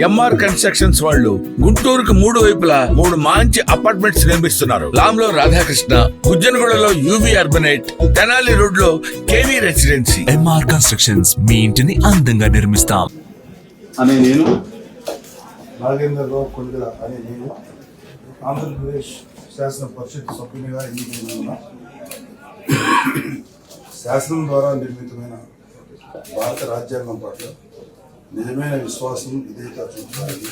MR constructions వాళ్ళు గుంటూరుకు 3 వైపులా 3 మంచి అపార్ట్మెంట్స్ నిర్మిస్తున్నారు. లాంలో రాధాకృష్ణ, గుజ్జనగూడలో యువి అర్బనైట్, తెనాలి రోడ్ లో కేవీ రెసిడెన్సీ. ఎంఆర్ కన్స్ట్రక్షన్స్ మీ ఇంటిని అందంగా నిర్మిస్తాం. అనే నేను నాగేంద్రరావు కొణిదెల అనే నేను ఆంధ్రప్రదేశ్ శాసన పరిషత్ సభ్యునిగా ఎన్నికైన ఉన్నా. శాసనం ద్వారా నిర్మితమైన భారత రాజ్యాంగం పట్ల నిజమైన విశ్వాసం, విధేయత చూపుతానని,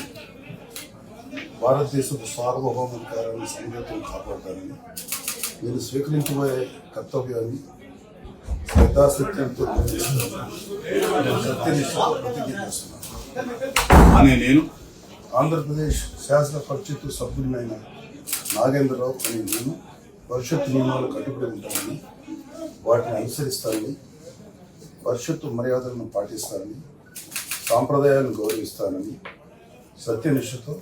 భారతదేశపు సార్వభౌమాధికారాన్ని సంఘటన కాపాడతానని, నేను స్వీకరించబోయే కర్తవ్యాన్ని శ్రద్ధాశక్తితో సత్యనిష్టతో ప్రతిజ్ఞ చేస్తున్నాను అనే నేను ఆంధ్రప్రదేశ్ శాసన పరిషత్ సభ్యులైన నాగేంద్రరావు అనే నేను పరిషత్ నియమాలు కట్టుబడి ఉంటానని, వాటిని అనుసరిస్తానని, పరిషత్తు మర్యాదలను పాటిస్తానని, సాంప్రదాయాలను గౌరవిస్తానని సత్యనిష్టతో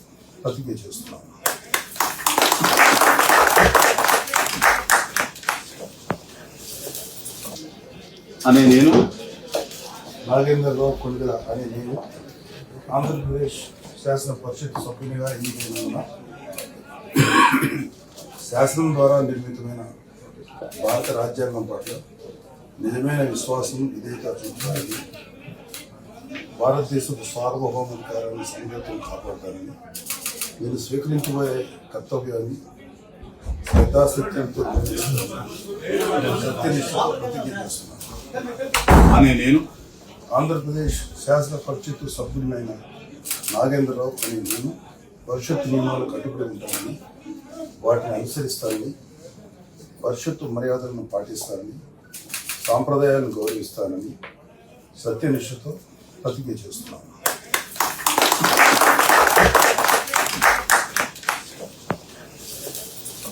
ప్రతిజ్ఞ చేస్తున్నాను. అనే నేను నాగేంద్రరావు కొణిదెల అనే నేను ఆంధ్రప్రదేశ్ శాసన పరిషత్ సభ్యునిగా ఎన్నికైన ఉన్నా. శాసనం ద్వారా నిర్మితమైన భారత రాజ్యాంగం పట్ల నిజమైన విశ్వాసం, విధేయత చూపుతానని, భారతదేశపు సార్వభౌమాధికారాన్ని సంఘటన కాపాడతానని, నేను స్వీకరించబోయే కర్తవ్యాన్ని శ్రద్ధాశక్తితో సత్యనిష్టతో ప్రతిజ్ఞ చేస్తున్నాను అనే నేను ఆంధ్రప్రదేశ్ శాసన పరిషత్ సభ్యులైన నాగేంద్రరావు అనే నేను పరిషత్ నియమాలు కట్టుబడి ఉంటానని, వాటిని అనుసరిస్తానని, పరిషత్తు మర్యాదలను పాటిస్తానని, సాంప్రదాయాలను గౌరవిస్తానని సత్యనిష్టతో ప్రతిజ్ఞ చేస్తున్నాను.